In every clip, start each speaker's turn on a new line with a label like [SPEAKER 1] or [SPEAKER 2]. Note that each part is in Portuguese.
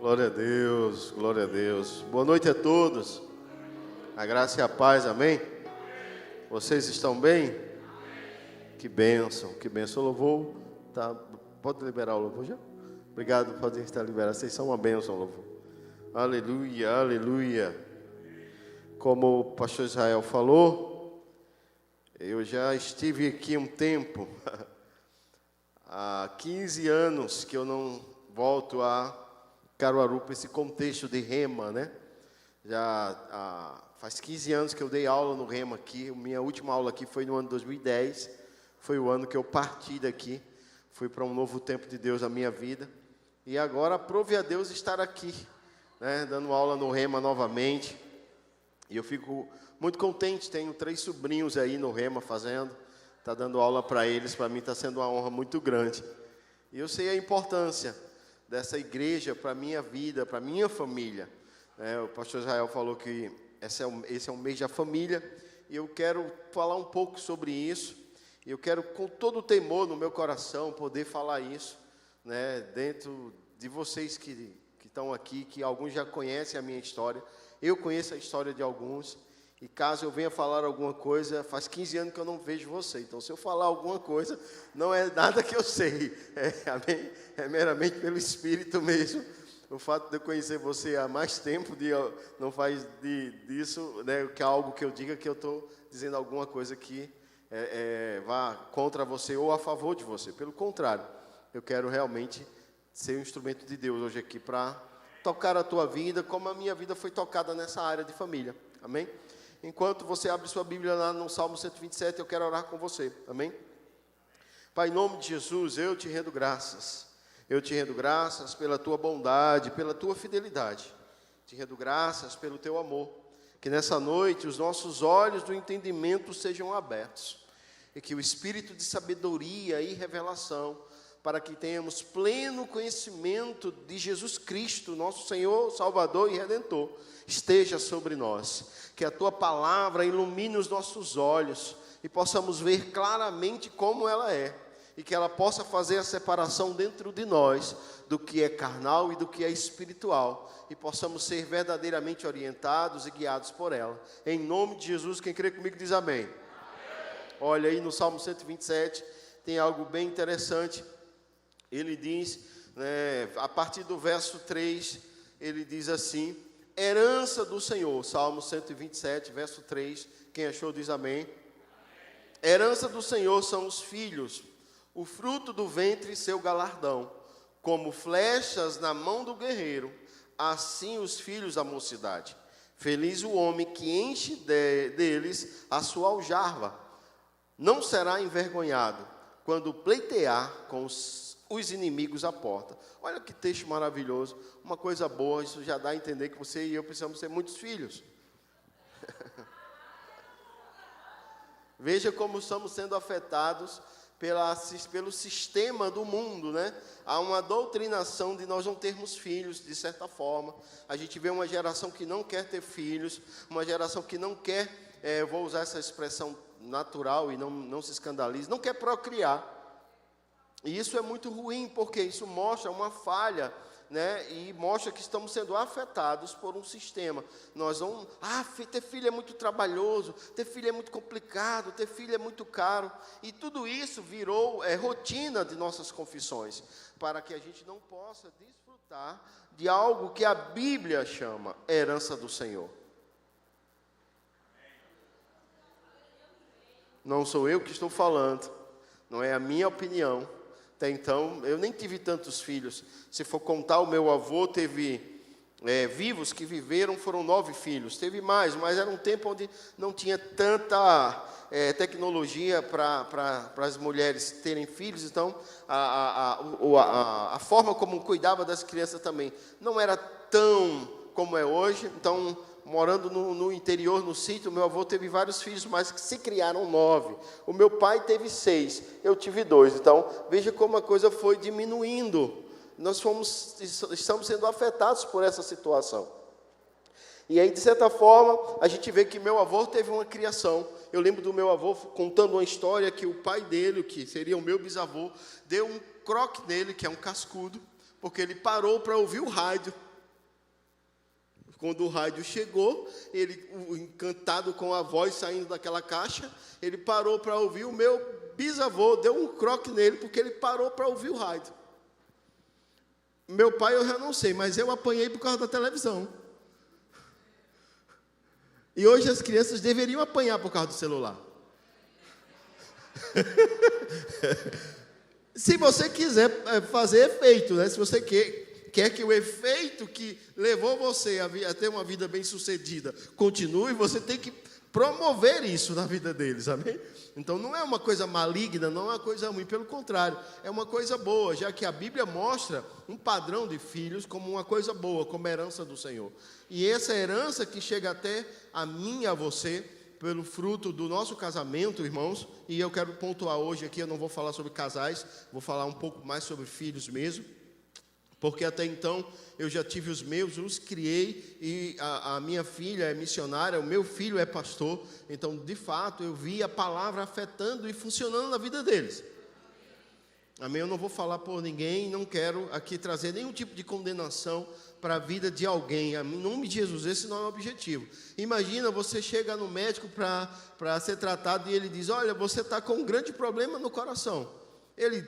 [SPEAKER 1] Glória a Deus, glória a Deus. Boa noite a todos. A graça e a paz, amém? Vocês estão bem? Que bênção, que bênção. O louvor, tá, pode liberar o louvor já? Obrigado, pode estar liberado. Vocês são uma bênção, louvor. Aleluia, aleluia. Como o pastor Israel falou, eu já estive aqui um tempo, há 15 anos que eu não volto a Caruaru para esse contexto de Rema, né? Faz 15 anos que eu dei aula no Rema aqui. Minha última aula aqui foi no ano de 2010. Foi o ano que eu parti daqui. Fui para um novo tempo de Deus na minha vida. E agora aprove a Deus estar aqui, né? Dando aula no Rema novamente. E eu fico muito contente. Tenho 3 sobrinhos aí no Rema fazendo. Está dando aula para eles. Para mim está sendo uma honra muito grande. E eu sei a importância dessa igreja para a minha vida, para a minha família. O pastor Israel falou que esse é um mês da família, e eu quero falar um pouco sobre isso, e eu quero com todo o temor no meu coração poder falar isso, né, dentro de vocês que estão aqui, que alguns já conhecem a minha história, eu conheço a história de alguns, e caso eu venha falar alguma coisa, faz 15 anos que eu não vejo você, então se eu falar alguma coisa, não é nada que eu sei, amém? É meramente pelo Espírito mesmo. O fato de eu conhecer você há mais tempo, não faz disso, né, que é algo que eu diga que eu estou dizendo alguma coisa que vá contra você ou a favor de você. Pelo contrário, eu quero realmente ser um instrumento de Deus hoje aqui para tocar a tua vida, como a minha vida foi tocada nessa área de família, amém? Enquanto você abre sua Bíblia lá no Salmo 127, eu quero orar com você, amém? Pai, em nome de Jesus, eu te rendo graças. Eu te rendo graças pela tua bondade, pela tua fidelidade. Te rendo graças pelo teu amor. Que nessa noite os nossos olhos do entendimento sejam abertos. E que o espírito de sabedoria e revelação, para que tenhamos pleno conhecimento de Jesus Cristo, nosso Senhor, Salvador e Redentor, esteja sobre nós. Que a tua palavra ilumine os nossos olhos e possamos ver claramente como ela é. E que ela possa fazer a separação dentro de nós do que é carnal e do que é espiritual. E possamos ser verdadeiramente orientados e guiados por ela. Em nome de Jesus, quem crê comigo diz amém. Amém. Olha aí no Salmo 127, tem algo bem interessante. Ele diz, né, a partir do verso 3, ele diz assim: herança do Senhor. Salmo 127, verso 3. Quem achou diz amém. Amém. Herança do Senhor são os filhos, o fruto do ventre seu galardão, como flechas na mão do guerreiro, assim os filhos da mocidade. Feliz o homem que enche deles a sua aljarva. Não será envergonhado quando pleitear com os inimigos à porta. Olha que texto maravilhoso, uma coisa boa. Isso já dá a entender que você e eu precisamos ter muitos filhos. Veja como estamos sendo afetados pelo sistema do mundo, né? Há uma doutrinação de nós não termos filhos, de certa forma. A gente vê uma geração que não quer ter filhos, uma geração que não quer, vou usar essa expressão natural e não se escandalize, não quer procriar. E isso é muito ruim, porque isso mostra uma falha, né? E mostra que estamos sendo afetados por um sistema. Nós vamos, ter filho é muito trabalhoso, ter filho é muito complicado, ter filho é muito caro. E tudo isso virou rotina de nossas confissões, para que a gente não possa desfrutar de algo que a Bíblia chama herança do Senhor. Não sou eu que estou falando, não é a minha opinião. Até então, eu nem tive tantos filhos. Se for contar, o meu avô teve, vivos que viveram, foram 9 filhos. Teve mais, mas era um tempo onde não tinha tanta tecnologia para as mulheres terem filhos. Então, a forma como cuidava das crianças também não era tão como é hoje. Então, morando no interior, no sítio, meu avô teve vários filhos, mas que se criaram 9. O meu pai teve 6, eu tive 2. Então, veja como a coisa foi diminuindo. Nós estamos sendo afetados por essa situação. E aí, de certa forma, a gente vê que meu avô teve uma criação. Eu lembro do meu avô contando uma história que o pai dele, que seria o meu bisavô, deu um croque nele, que é um cascudo, porque ele parou para ouvir o rádio. Quando o rádio chegou, ele, encantado com a voz saindo daquela caixa, ele parou para ouvir. O meu bisavô deu um croque nele, porque ele parou para ouvir o rádio. Meu pai eu já não sei, mas eu apanhei por causa da televisão. E hoje as crianças deveriam apanhar por causa do celular. Se você quiser fazer efeito, né? Se você quer que o efeito que levou você a ter uma vida bem-sucedida continue, você tem que promover isso na vida deles, amém? Então não é uma coisa maligna, não é uma coisa ruim, pelo contrário, é uma coisa boa, já que a Bíblia mostra um padrão de filhos como uma coisa boa, como herança do Senhor. E essa herança que chega até a mim e a você, pelo fruto do nosso casamento, irmãos, e eu quero pontuar hoje aqui, eu não vou falar sobre casais, vou falar um pouco mais sobre filhos mesmo, porque até então eu já tive os meus, os criei, e a minha filha é missionária, o meu filho é pastor, então de fato eu vi a palavra afetando e funcionando na vida deles. Amém? Eu não vou falar por ninguém, não quero aqui trazer nenhum tipo de condenação para a vida de alguém, em nome de Jesus, esse não é o objetivo. Imagina, você chega no médico para ser tratado e ele diz, olha, você está com um grande problema no coração. Ele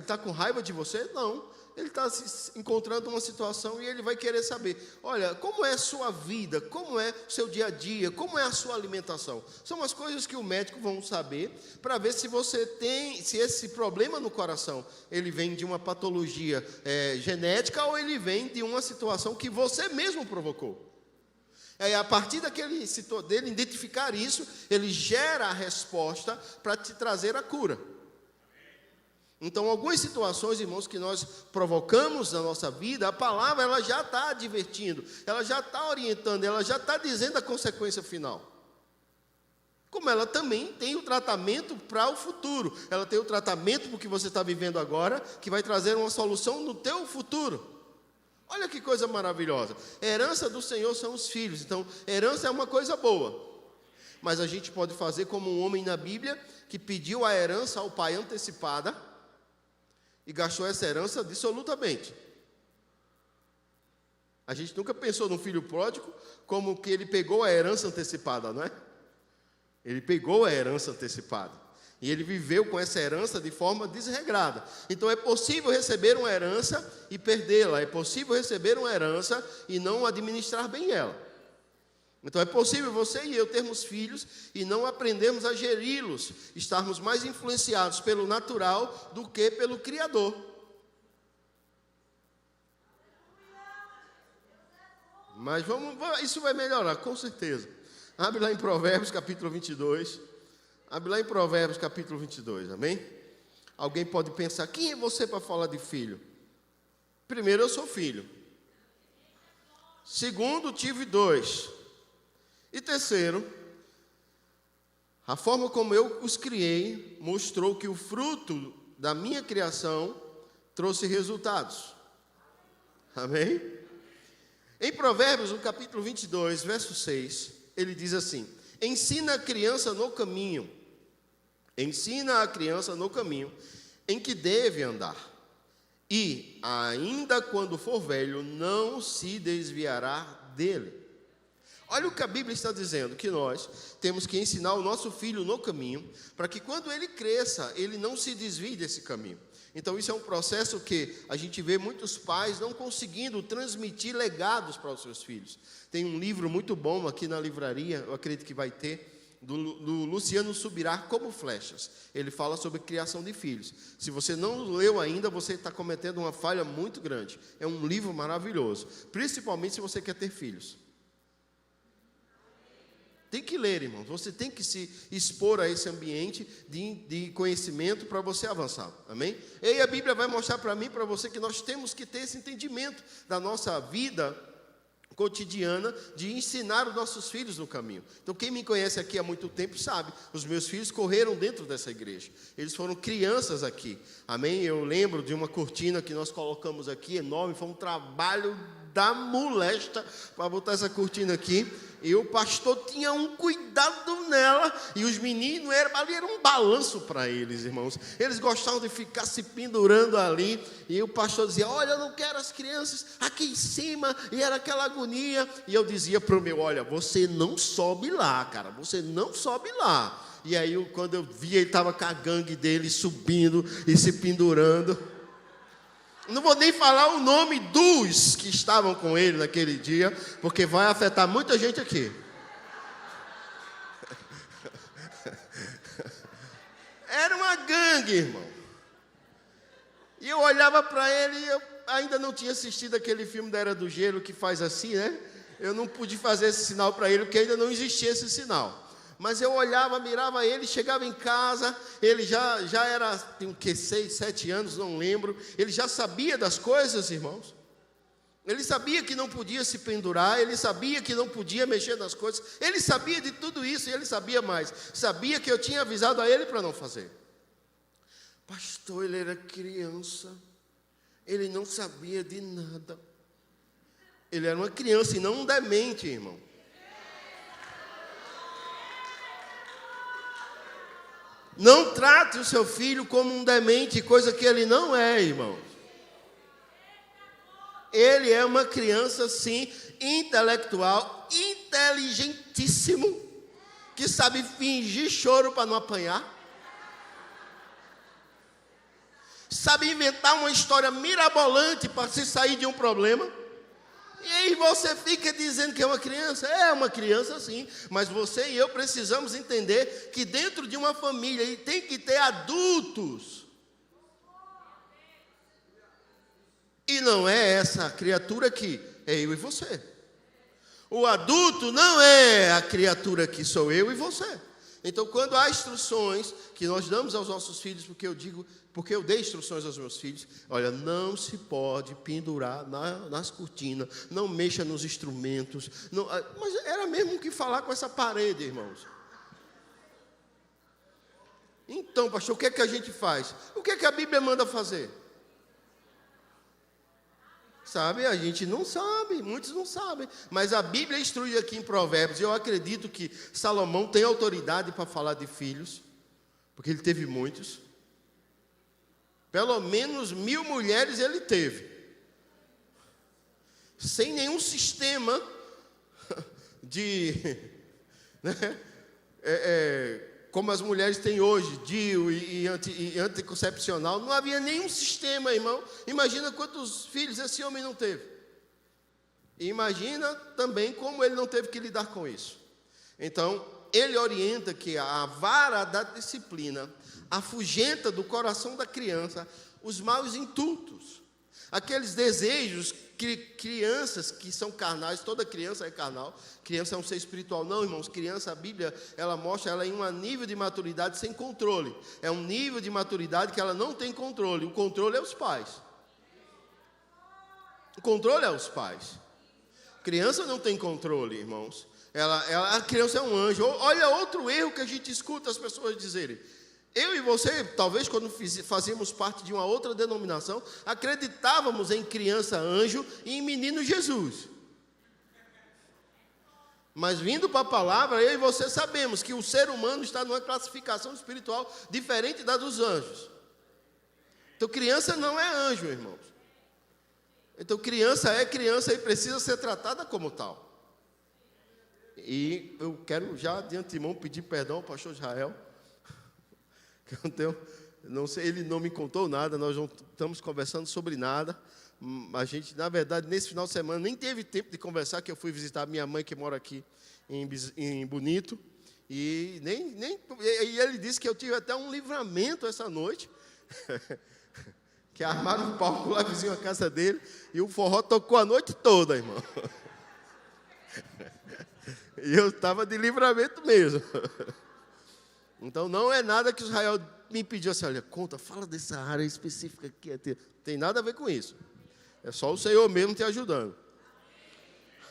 [SPEAKER 1] tá com raiva de você? Não. Ele está se encontrando uma situação e ele vai querer saber, olha, como é a sua vida, como é o seu dia a dia, como é a sua alimentação. São as coisas que o médico vão saber para ver se você tem, se esse problema no coração, ele vem de uma patologia genética ou ele vem de uma situação que você mesmo provocou. A partir dele identificar isso, ele gera a resposta para te trazer a cura. Então, algumas situações, irmãos, que nós provocamos na nossa vida, a palavra ela já está advertindo, ela já está orientando, ela já está dizendo a consequência final. Como ela também tem o tratamento para o futuro. Ela tem o tratamento para o que você está vivendo agora, que vai trazer uma solução no teu futuro. Olha que coisa maravilhosa. A herança do Senhor são os filhos. Então, herança é uma coisa boa. Mas a gente pode fazer como um homem na Bíblia, que pediu a herança ao pai antecipada, e gastou essa herança dissolutamente. A gente nunca pensou no filho pródigo como que ele pegou a herança antecipada, não é? Ele pegou a herança antecipada. E ele viveu com essa herança de forma desregrada. Então é possível receber uma herança e perdê-la. É possível receber uma herança e não administrar bem ela. Então é possível você e eu termos filhos e não aprendermos a geri-los, estarmos mais influenciados pelo natural do que pelo Criador. Mas isso vai melhorar, com certeza. Abre lá em Provérbios capítulo 22. Abre lá em Provérbios capítulo 22, amém? Alguém pode pensar, quem é você para falar de filho? Primeiro, eu sou filho. Segundo, tive 2. E terceiro, a forma como eu os criei mostrou que o fruto da minha criação trouxe resultados. Amém? Em Provérbios, no capítulo 22, verso 6, ele diz assim, ensina a criança no caminho em que deve andar, e ainda quando for velho, não se desviará dele. Olha o que a Bíblia está dizendo, que nós temos que ensinar o nosso filho no caminho, para que quando ele cresça, ele não se desvie desse caminho. Então isso é um processo que a gente vê muitos pais não conseguindo transmitir legados para os seus filhos. Tem um livro muito bom aqui na livraria, eu acredito que vai ter, do Luciano Subirá, Como Flechas. Ele fala sobre criação de filhos. Se você não leu ainda, você está cometendo uma falha muito grande. É um livro maravilhoso, principalmente se você quer ter filhos. Tem que ler, irmãos. Você tem que se expor a esse ambiente de conhecimento para você avançar. Amém? E aí a Bíblia vai mostrar para mim e para você que nós temos que ter esse entendimento da nossa vida cotidiana de ensinar os nossos filhos no caminho. Então, quem me conhece aqui há muito tempo sabe, os meus filhos correram dentro dessa igreja. Eles foram crianças aqui. Amém? Eu lembro de uma cortina que nós colocamos aqui, enorme, foi um trabalho da molesta para botar essa cortina aqui. E o pastor tinha um cuidado nela. E os meninos, ali era um balanço para eles, irmãos. Eles gostavam de ficar se pendurando ali. E o pastor dizia, olha, eu não quero as crianças aqui em cima. E era aquela agonia. E eu dizia para o meu, olha, você não sobe lá, cara. Você não sobe lá. E aí, quando eu via, ele estava com a gangue dele subindo e se pendurando. Não vou nem falar o nome dos que estavam com ele naquele dia, porque vai afetar muita gente aqui. Era uma gangue, irmão. E eu olhava para ele e eu ainda não tinha assistido aquele filme da Era do Gelo que faz assim, né? Eu não pude fazer esse sinal para ele, porque ainda não existia esse sinal. Mas eu olhava, mirava ele, chegava em casa, ele já era, tem o quê, 6, 7 anos, não lembro. Ele já sabia das coisas, irmãos. Ele sabia que não podia se pendurar, ele sabia que não podia mexer nas coisas. Ele sabia de tudo isso e ele sabia mais. Sabia que eu tinha avisado a ele para não fazer. Pastor, ele era criança, ele não sabia de nada. Ele era uma criança e não um demente, irmão. Não trate o seu filho como um demente, coisa que ele não é, irmão. Ele é uma criança, sim, intelectual, inteligentíssimo, que sabe fingir choro para não apanhar. Sabe inventar uma história mirabolante para se sair de um problema. E aí você fica dizendo que é uma criança. É uma criança sim, mas você e eu precisamos entender que dentro de uma família tem que ter adultos. E não é essa criatura aqui, é eu e você. O adulto não é a criatura que sou eu e você. Então, quando há instruções que nós damos aos nossos filhos, porque eu dei instruções aos meus filhos, olha, não se pode pendurar nas cortinas, não mexa nos instrumentos. Não, mas era mesmo que falar com essa parede, irmãos. Então, pastor, o que é que a gente faz? O que é que a Bíblia manda fazer? Sabe, a gente não sabe, muitos não sabem. Mas a Bíblia instrui aqui em Provérbios. Eu acredito que Salomão tem autoridade para falar de filhos, porque ele teve muitos. Pelo menos 1000 mulheres ele teve. Sem nenhum sistema de... né, como as mulheres têm hoje, DIU e anticoncepcional, não havia nenhum sistema, irmão. Imagina quantos filhos esse homem não teve. E imagina também como ele não teve que lidar com isso. Então, ele orienta que a vara da disciplina afugenta do coração da criança os maus intuitos. Aqueles desejos que crianças que são carnais, toda criança é carnal, criança é um ser espiritual. Não, irmãos, criança, a Bíblia, ela mostra ela em um nível de maturidade sem controle. É um nível de maturidade que ela não tem controle. O controle é os pais. O controle é os pais. Criança não tem controle, irmãos. A criança é um anjo. Olha outro erro que a gente escuta as pessoas dizerem. Eu e você, talvez quando fazíamos parte de uma outra denominação, acreditávamos em criança anjo e em menino Jesus. Mas vindo para a palavra, eu e você sabemos que o ser humano está numa classificação espiritual diferente da dos anjos. Então criança não é anjo, irmãos. Então criança é criança e precisa ser tratada como tal. E eu quero já de antemão pedir perdão ao pastor Israel. Não sei, ele não me contou nada, nós não estamos conversando sobre nada. A gente, na verdade, nesse final de semana, nem teve tempo de conversar, que eu fui visitar a minha mãe, que mora aqui em Bonito. E ele disse que eu tive até um livramento essa noite, que armaram um palco lá vizinho à casa dele, e o forró tocou a noite toda, irmão. E eu estava de livramento mesmo. Então, não é nada que o Israel me pediu assim, olha, fala dessa área específica aqui. Tem nada a ver com isso. É só o Senhor mesmo te ajudando.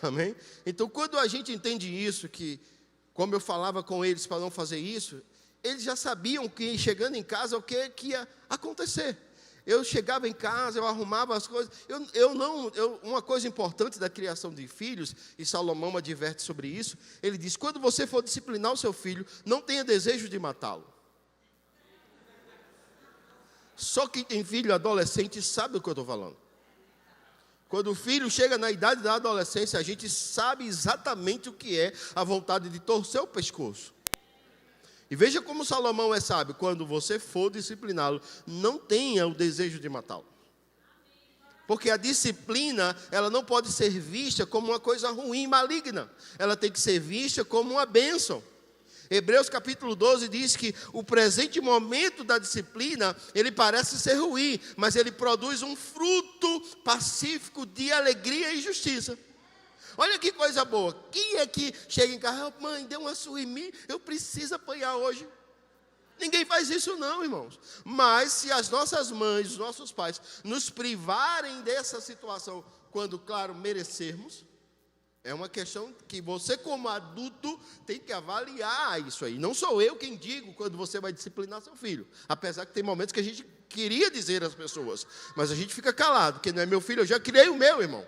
[SPEAKER 1] Amém? Então, quando a gente entende isso, que, como eu falava com eles para não fazer isso, eles já sabiam que, chegando em casa, o que ia acontecer. Eu chegava em casa, eu arrumava as coisas. Uma coisa importante da criação de filhos, e Salomão adverte sobre isso, ele diz: quando você for disciplinar o seu filho, não tenha desejo de matá-lo. Só quem tem filho adolescente sabe do que eu estou falando. Quando o filho chega na idade da adolescência, a gente sabe exatamente o que é a vontade de torcer o pescoço. E veja como Salomão é sábio: quando você for discipliná-lo, não tenha o desejo de matá-lo. Porque a disciplina, ela não pode ser vista como uma coisa ruim, maligna. Ela tem que ser vista como uma bênção. Hebreus capítulo 12 diz que o presente momento da disciplina, ele parece ser ruim, mas ele produz um fruto pacífico de alegria e justiça. Olha que coisa boa. Quem é que chega em casa: mãe, deu uma surra em mim, eu preciso apanhar hoje? Ninguém faz isso não, irmãos. Mas se as nossas mães, os nossos pais, nos privarem dessa situação, quando, claro, merecermos, é uma questão que você, como adulto, tem que avaliar isso aí. Não sou eu quem digo quando você vai disciplinar seu filho. Apesar que tem momentos que a gente queria dizer às pessoas, mas a gente fica calado, porque não é meu filho, eu já criei o meu, irmão.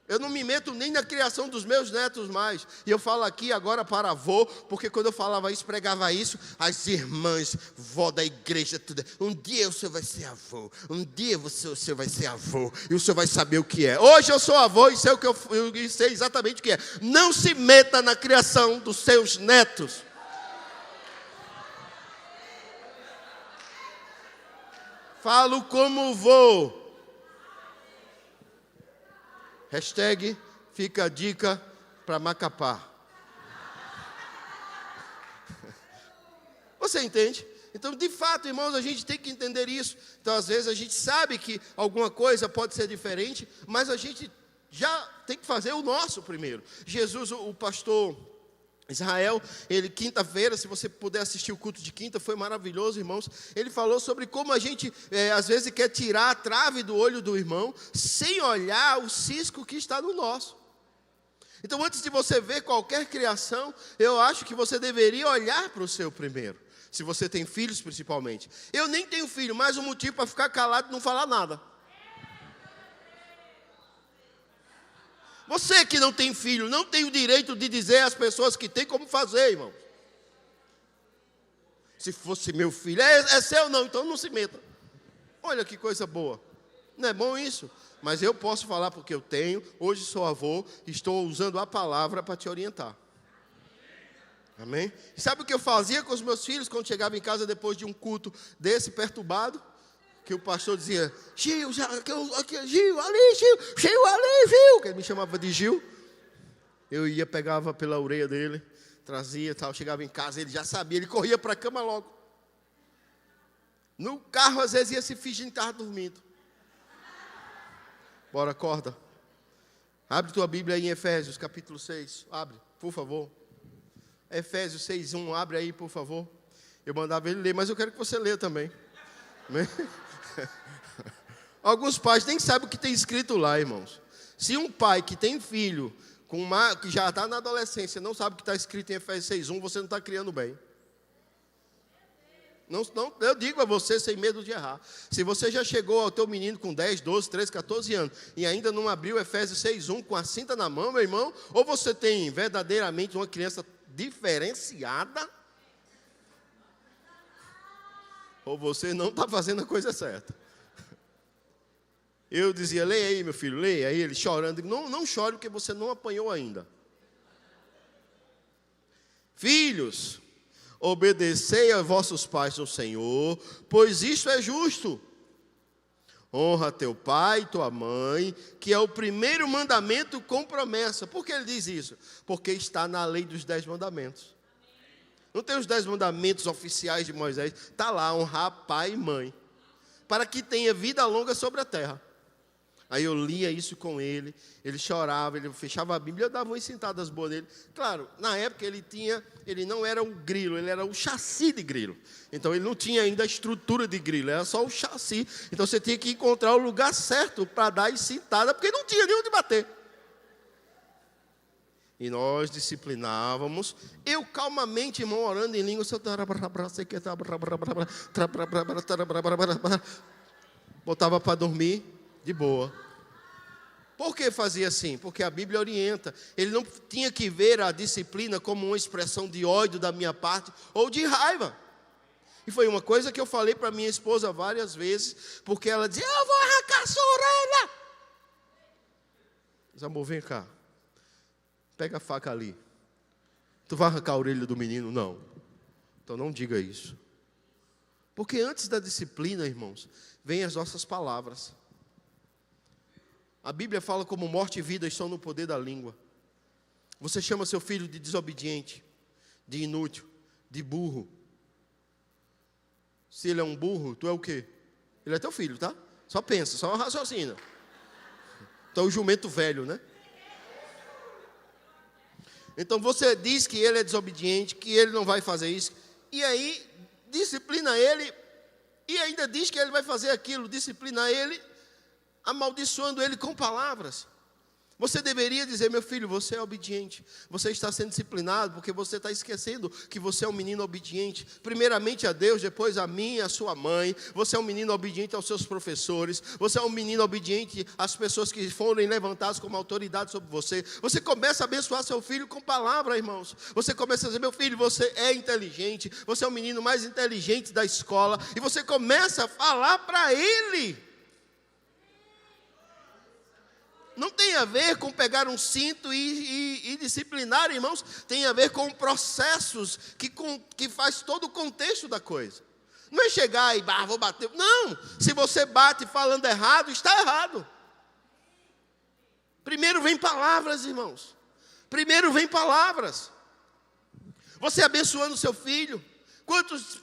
[SPEAKER 1] Eu não me meto nem na criação dos meus netos mais. E eu falo aqui agora para avô, porque quando eu falava isso, pregava isso, as irmãs, vó da igreja, tudo. Um dia o senhor vai ser avô, um dia o senhor vai ser avô, e o senhor vai saber o que é. Hoje eu sou avô e sei, eu sei exatamente o que é. Não se meta na criação dos seus netos. Falo como vou. Hashtag fica a dica para Macapá. Você entende? Então, de fato, irmãos, a gente tem que entender isso. Então, às vezes, a gente sabe que alguma coisa pode ser diferente, mas a gente já tem que fazer o nosso primeiro. Jesus, o pastor Israel, ele quinta-feira, se você puder assistir o culto de quinta, foi maravilhoso, irmãos. Ele falou sobre como a gente, às vezes, quer tirar a trave do olho do irmão, sem olhar o cisco que está no nosso. Então, antes de você ver qualquer criação, eu acho que você deveria olhar para o seu primeiro. Se você tem filhos, principalmente. Eu nem tenho filho, mas um motivo para ficar calado e não falar nada. Você que não tem filho, não tem o direito de dizer às pessoas que tem como fazer, irmão. Se fosse meu filho, é seu não, então não se meta. Olha que coisa boa. Não é bom isso? Mas eu posso falar porque eu tenho, hoje sou avô, estou usando a palavra para te orientar. Amém? E sabe o que eu fazia com os meus filhos quando chegava em casa depois de um culto desse perturbado? Que o pastor dizia: Gil, Gil, ali, Gil, ali, Gil. Que ele me chamava de Gil. Eu ia, pegava pela orelha dele, trazia, tal, chegava em casa, ele já sabia, ele corria para a cama logo. No carro, às vezes, ia se fingindo que estava dormindo. Bora, acorda. Abre tua Bíblia aí em Efésios, capítulo 6. Abre, por favor. Efésios 6:1, abre aí, por favor. Eu mandava ele ler, mas eu quero que você leia também. Amém? Alguns pais nem sabem o que tem escrito lá, irmãos. Se um pai que tem filho, que já está na adolescência, não sabe o que está escrito em Efésios 6:1, você não está criando bem. Não, eu digo a você sem medo de errar. Se você já chegou ao teu menino com 10, 12, 13, 14 anos e ainda não abriu Efésios 6:1 com a cinta na mão, meu irmão, ou você tem verdadeiramente uma criança diferenciada, ou você não está fazendo a coisa certa. Eu dizia: leia aí, meu filho, leia. Aí ele chorando: não chore porque você não apanhou ainda. Filhos, obedecei a vossos pais no Senhor, pois isto é justo. Honra teu pai e tua mãe, que é o primeiro mandamento com promessa. Por que ele diz isso? Porque está na lei dos 10 mandamentos. Não tem os 10 mandamentos oficiais de Moisés. Está lá: honrar pai e mãe, para que tenha vida longa sobre a terra. Aí eu lia isso com ele, ele chorava, ele fechava a Bíblia, eu dava umas sentadas boas nele. Claro, na época ele não era um grilo, ele era o chassi de grilo. Então ele não tinha ainda a estrutura de grilo, era só o chassi. Então você tinha que encontrar o lugar certo para dar as sentadas, porque não tinha nem onde bater. E nós disciplinávamos, eu calmamente, irmão, orando em língua, botava para dormir de boa. Por que fazia assim? Porque a Bíblia orienta. Ele não tinha que ver a disciplina como uma expressão de ódio da minha parte ou de raiva. E foi uma coisa que eu falei para minha esposa várias vezes, porque ela dizia: eu vou arrancar sua orelha. Mas amor, vem cá. Pega a faca ali. Tu vai arrancar a orelha do menino? Não. Então não diga isso. Porque antes da disciplina, irmãos, vem as nossas palavras. A Bíblia fala como morte e vida estão no poder da língua. Você chama seu filho de desobediente, de inútil, de burro. Se ele é um burro, tu é o quê? Ele é teu filho, tá? Só pensa, só raciocina. Tu é o jumento velho, né? Então você diz que ele é desobediente, que ele não vai fazer isso, e aí disciplina ele, e ainda diz que ele vai fazer aquilo, disciplina ele, amaldiçoando ele com palavras. Você deveria dizer: meu filho, você é obediente, você está sendo disciplinado, porque você está esquecendo que você é um menino obediente, primeiramente a Deus, depois a mim e a sua mãe. Você é um menino obediente aos seus professores, você é um menino obediente às pessoas que foram levantadas como autoridade sobre você. Você começa a abençoar seu filho com palavra, irmãos. Você começa a dizer: meu filho, você é inteligente, você é o menino mais inteligente da escola, e você começa a falar para ele. Não tem a ver com pegar um cinto e disciplinar, irmãos. Tem a ver com processos que faz todo o contexto da coisa. Não é chegar e vou bater. Não, se você bate falando errado, está errado. Primeiro vem palavras, irmãos. Primeiro vem palavras. Você abençoando seu filho.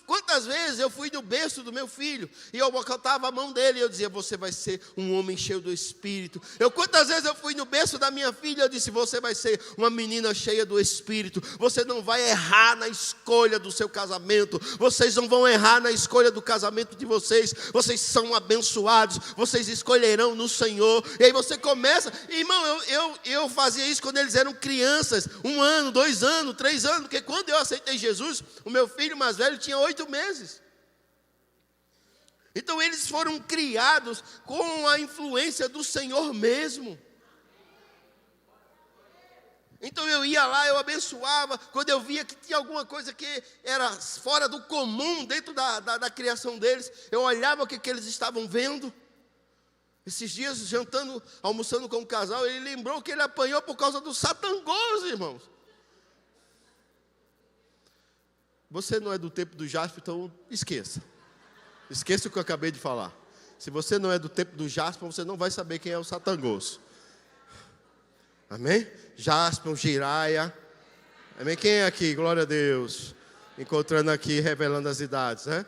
[SPEAKER 1] Quantas vezes eu fui no berço do meu filho e eu botava a mão dele e eu dizia: você vai ser um homem cheio do Espírito. Quantas vezes eu fui no berço da minha filha e eu disse: você vai ser uma menina cheia do Espírito. Você não vai errar na escolha do seu casamento. Vocês não vão errar na escolha do casamento de vocês. Vocês são abençoados. Vocês escolherão no Senhor. E aí você começa. Irmão, eu fazia isso quando eles eram crianças. 1 ano, 2 anos, 3 anos. Porque quando eu aceitei Jesus, o meu filho mais velho tinha 8 meses. Então eles foram criados com a influência do Senhor mesmo. Então eu ia lá, eu abençoava. Quando eu via que tinha alguma coisa que era fora do comum dentro da criação deles, eu olhava o que eles estavam vendo. Esses dias, jantando, almoçando com o casal, ele lembrou que ele apanhou por causa do satangoso, irmãos. Você não é do tempo do Jasper, então esqueça. Esqueça o que eu acabei de falar. Se você não é do tempo do Jasper, você não vai saber quem é o satangoso. Amém? Jasper, Giraia. Amém? Quem é aqui? Glória a Deus. Encontrando aqui, revelando as idades, né?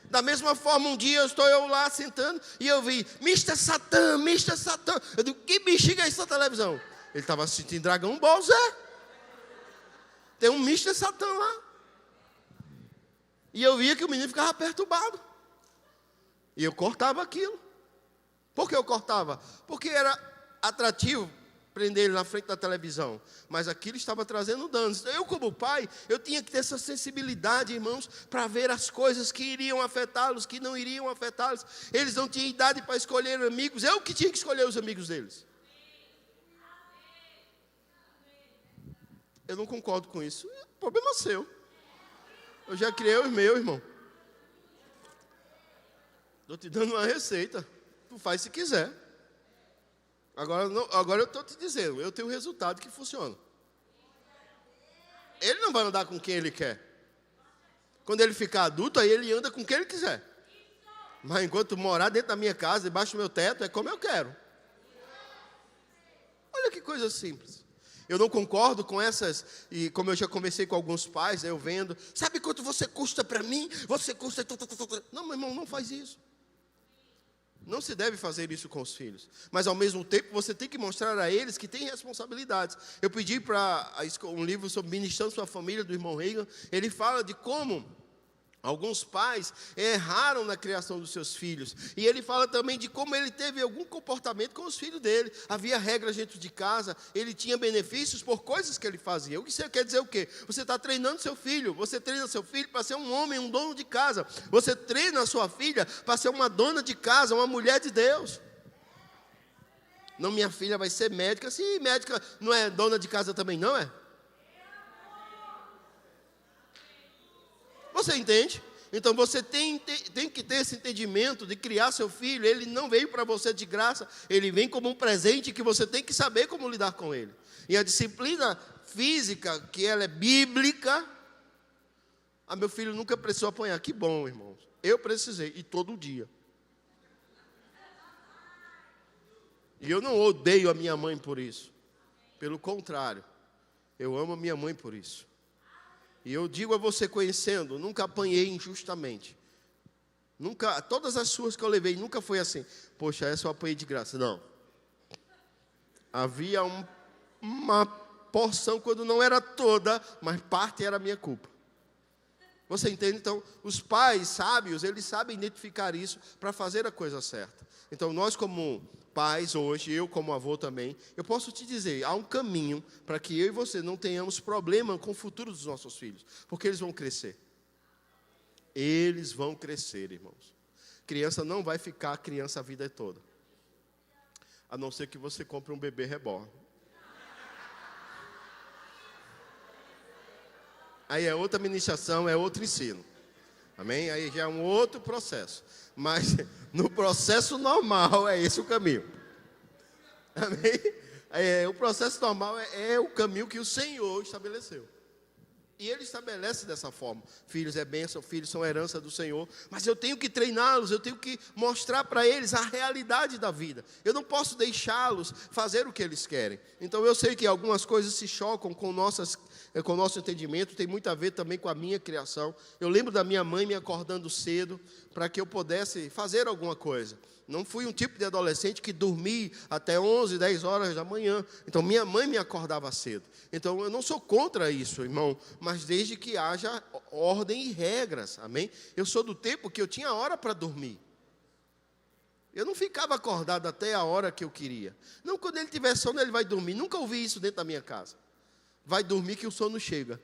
[SPEAKER 1] Da mesma forma, um dia estou lá sentando e eu vi: Mr. Satan, Mr. Satan. Eu digo: que bexiga é essa televisão? Ele estava assistindo Dragon Ball Z. Tem um Mr. Satan lá. E eu via que o menino ficava perturbado. E eu cortava aquilo. Por que eu cortava? Porque era atrativo prender ele na frente da televisão. Mas aquilo estava trazendo danos. Eu, como pai, eu tinha que ter essa sensibilidade, irmãos, para ver as coisas que iriam afetá-los, que não iriam afetá-los. Eles não tinham idade para escolher amigos. Eu que tinha que escolher os amigos deles. Eu não concordo com isso. É problema seu. Eu já criei os meus, irmão. Estou te dando uma receita. Tu faz se quiser. Agora eu estou te dizendo, eu tenho um resultado que funciona. Ele não vai andar com quem ele quer. Quando ele ficar adulto, aí ele anda com quem ele quiser. Mas enquanto morar dentro da minha casa, debaixo do meu teto, é como eu quero. Olha que coisa simples. Eu não concordo com essas, e como eu já conversei com alguns pais, eu vendo: sabe quanto você custa para mim? Você custa... Não, meu irmão, não faz isso. Não se deve fazer isso com os filhos. Mas, ao mesmo tempo, você tem que mostrar a eles que têm responsabilidades. Eu pedi para um livro sobre ministrando sua família, do irmão Reagan. Ele fala de como Alguns pais erraram na criação dos seus filhos. E ele fala também de como ele teve algum comportamento com os filhos dele. Havia regras dentro de casa, ele tinha benefícios por coisas que ele fazia. Isso quer dizer o quê? Você está treinando seu filho. Você treina seu filho para ser um homem, um dono de casa. Você treina a sua filha para ser uma dona de casa, uma mulher de Deus. Não, minha filha vai ser médica. Sim, médica não é dona de casa também, não é? Você entende? Então você tem que ter esse entendimento de criar seu filho. Ele não veio para você de graça, ele vem como um presente que você tem que saber como lidar com ele. E a disciplina física, que ela é bíblica, meu filho nunca precisou apanhar. Que bom, irmãos. Eu precisei, e todo dia. E eu não odeio a minha mãe por isso. Pelo contrário, eu amo a minha mãe por isso. E eu digo a você, conhecendo, nunca apanhei injustamente. Nunca, todas as suas que eu levei, nunca foi assim. Poxa, essa eu apanhei de graça. Não. Havia uma porção, quando não era toda, mas parte era minha culpa. Você entende? Então, os pais sábios, eles sabem identificar isso para fazer a coisa certa. Então, nós como pais hoje, eu como avô também, eu posso te dizer, há um caminho para que eu e você não tenhamos problema com o futuro dos nossos filhos, porque eles vão crescer. Eles vão crescer, irmãos. Criança não vai ficar criança a vida toda, a não ser que você compre um bebê reborn. Aí é outra ministração, é outro ensino. Amém? Aí já é um outro processo. Mas no processo normal é esse o caminho. Amém? O processo normal é o caminho que o Senhor estabeleceu. E Ele estabelece dessa forma. Filhos é bênção, filhos são herança do Senhor. Mas eu tenho que treiná-los, eu tenho que mostrar para eles a realidade da vida. Eu não posso deixá-los fazer o que eles querem. Então eu sei que algumas coisas se chocam com o nosso entendimento. Tem muito a ver também com a minha criação. Eu lembro da minha mãe me acordando cedo para que eu pudesse fazer alguma coisa. Não fui um tipo de adolescente que dormi até 11, 10 horas da manhã. Então, minha mãe me acordava cedo. Então, eu não sou contra isso, irmão, mas desde que haja ordem e regras, amém? Eu sou do tempo que eu tinha hora para dormir. Eu não ficava acordado até a hora que eu queria. Não, quando ele tiver sono, ele vai dormir. Nunca ouvi isso dentro da minha casa. Vai dormir que o sono chega.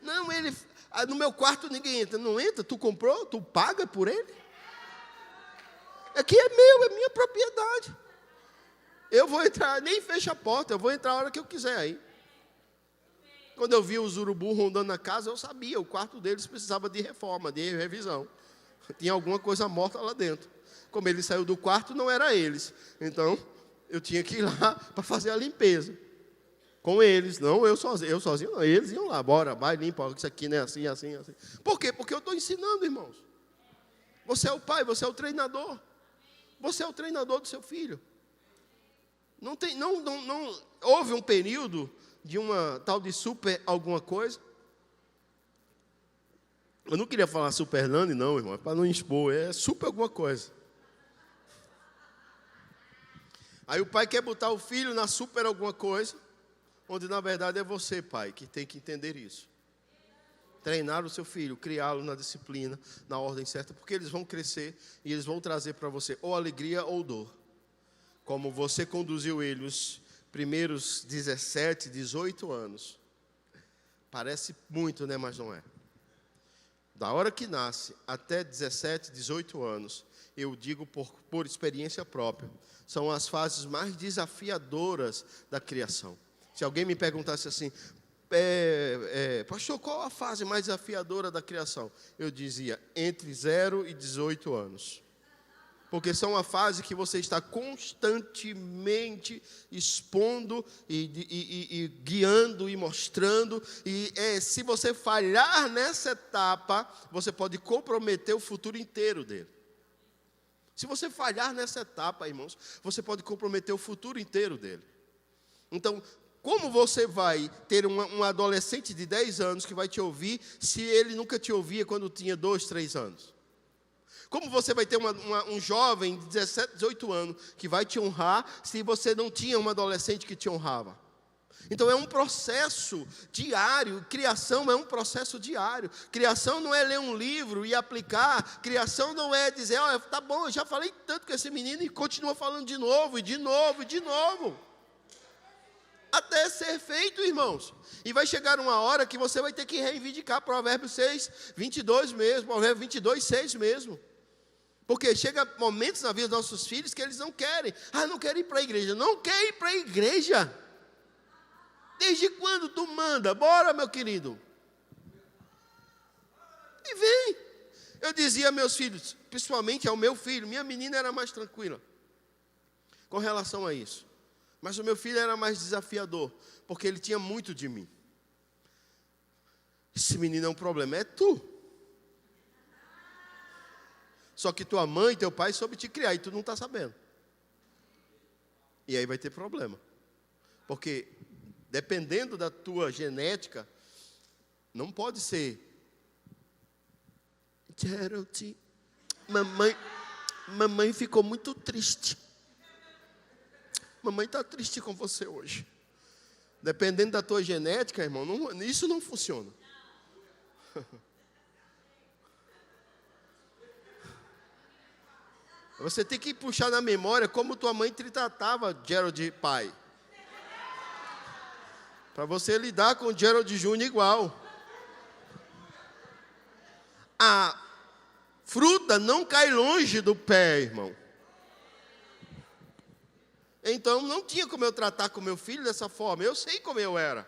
[SPEAKER 1] Não, no meu quarto ninguém entra. Não entra? Tu comprou? Tu paga por ele? Aqui é meu, é minha propriedade. Eu vou entrar, nem fecha a porta, eu vou entrar a hora que eu quiser aí. Quando eu vi os urubus rondando na casa, eu sabia, o quarto deles precisava de reforma, de revisão. Tinha alguma coisa morta lá dentro. Como ele saiu do quarto, não era eles. Então, eu tinha que ir lá para fazer a limpeza. Com eles, não eu sozinho não, eles iam lá, bora, vai, limpa, isso aqui não é assim, assim, assim. Por quê? Porque eu estou ensinando, irmãos. Você é o pai, você é o treinador. Você é o treinador do seu filho. Não houve um período de uma tal de super alguma coisa. Eu não queria falar super Nani, não, irmão, para não expor, é super alguma coisa. Aí o pai quer botar o filho na super alguma coisa, onde na verdade é você, pai, que tem que entender isso. Treinar o seu filho, criá-lo na disciplina, na ordem certa, porque eles vão crescer e eles vão trazer para você ou alegria ou dor. Como você conduziu ele os primeiros 17, 18 anos. Parece muito, né? Mas não é. Da hora que nasce até 17, 18 anos, eu digo por experiência própria, são as fases mais desafiadoras da criação. Se alguém me perguntasse assim, pastor, qual a fase mais desafiadora da criação? Eu dizia, entre 0 e 18 anos. Porque são a fase que você está constantemente expondo e guiando e mostrando. E se você falhar nessa etapa, você pode comprometer o futuro inteiro dele. Se você falhar nessa etapa, irmãos, você pode comprometer o futuro inteiro dele. Então, como você vai ter um adolescente de 10 anos que vai te ouvir, se ele nunca te ouvia quando tinha 2, 3 anos? Como você vai ter um jovem de 17, 18 anos que vai te honrar, se você não tinha um adolescente que te honrava? Então é um processo diário, criação é um processo diário. Criação não é ler um livro e aplicar, criação não é dizer, olha, tá bom, eu já falei tanto com esse menino e continua falando de novo, e de novo, e de novo. Até ser feito, irmãos. E vai chegar uma hora que você vai ter que reivindicar Provérbios 6, 22 mesmo, Provérbios 22, 6 mesmo. Porque chega momentos na vida dos nossos filhos que eles não querem. Não quero ir para a igreja. Não quer ir para a igreja. Desde quando tu manda? Bora, meu querido. E vem. Eu dizia a meus filhos, principalmente ao meu filho, minha menina era mais tranquila com relação a isso. Mas o meu filho era mais desafiador, porque ele tinha muito de mim. Esse menino é um problema, é tu. Só que tua mãe e teu pai soube te criar e tu não está sabendo. E aí vai ter problema. Porque dependendo da tua genética, não pode ser. Gerald, mamãe ficou muito triste. Mamãe está triste com você hoje. Dependendo da tua genética, irmão, isso não funciona. Você tem que puxar na memória como tua mãe te tratava, Gerald pai. Para você lidar com o Gerald Júnior igual. A fruta não cai longe do pé, irmão. Então não tinha como eu tratar com meu filho dessa forma. Eu sei como eu era.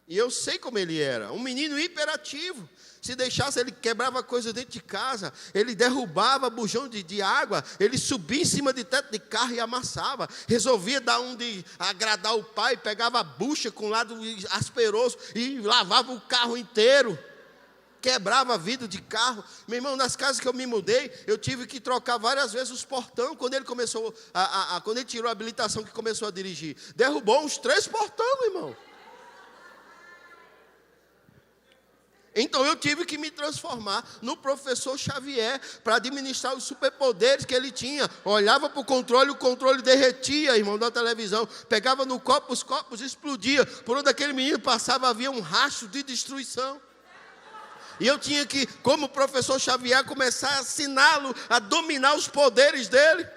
[SPEAKER 1] E eu sei como ele era. Um menino hiperativo. Se deixasse, ele quebrava coisas dentro de casa. Ele derrubava bujão de água. Ele subia em cima de teto de carro e amassava. Resolvia dar de agradar o pai. Pegava a bucha com lado asperoso e lavava o carro inteiro. Quebrava vidro de carro. Meu irmão, nas casas que eu me mudei, eu tive que trocar várias vezes os portões. Quando ele começou, quando ele tirou a habilitação que começou a dirigir, derrubou uns 3 portões, meu irmão. Então eu tive que me transformar no professor Xavier para administrar os superpoderes que ele tinha. Olhava para o controle derretia, irmão, da televisão. Pegava no copo, os copos explodia. Por onde aquele menino passava havia um rastro de destruição. E eu tinha que, como professor Xavier, começar a ensiná-lo a dominar os poderes dele.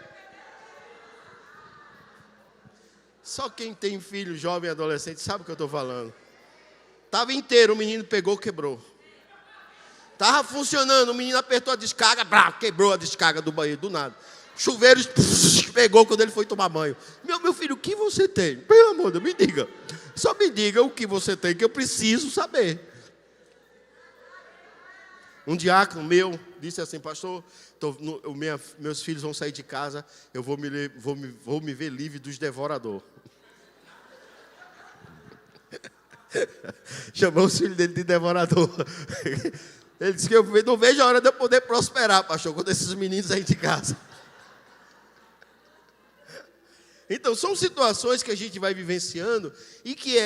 [SPEAKER 1] Só quem tem filho, jovem, adolescente, sabe o que eu estou falando. Estava inteiro, o menino pegou, quebrou. Estava funcionando, o menino apertou a descarga, quebrou a descarga do banheiro, do nada. Chuveiro pegou quando ele foi tomar banho. Meu filho, o que você tem? Pelo amor de Deus, me diga. Só me diga o que você tem, que eu preciso saber. Um diácono meu disse assim, pastor, meus filhos vão sair de casa, eu vou me ver livre dos devoradores. Chamou os filhos dele de devorador. Ele disse que eu não vejo a hora de eu poder prosperar, pastor, quando esses meninos saírem de casa. Então, são situações que a gente vai vivenciando e que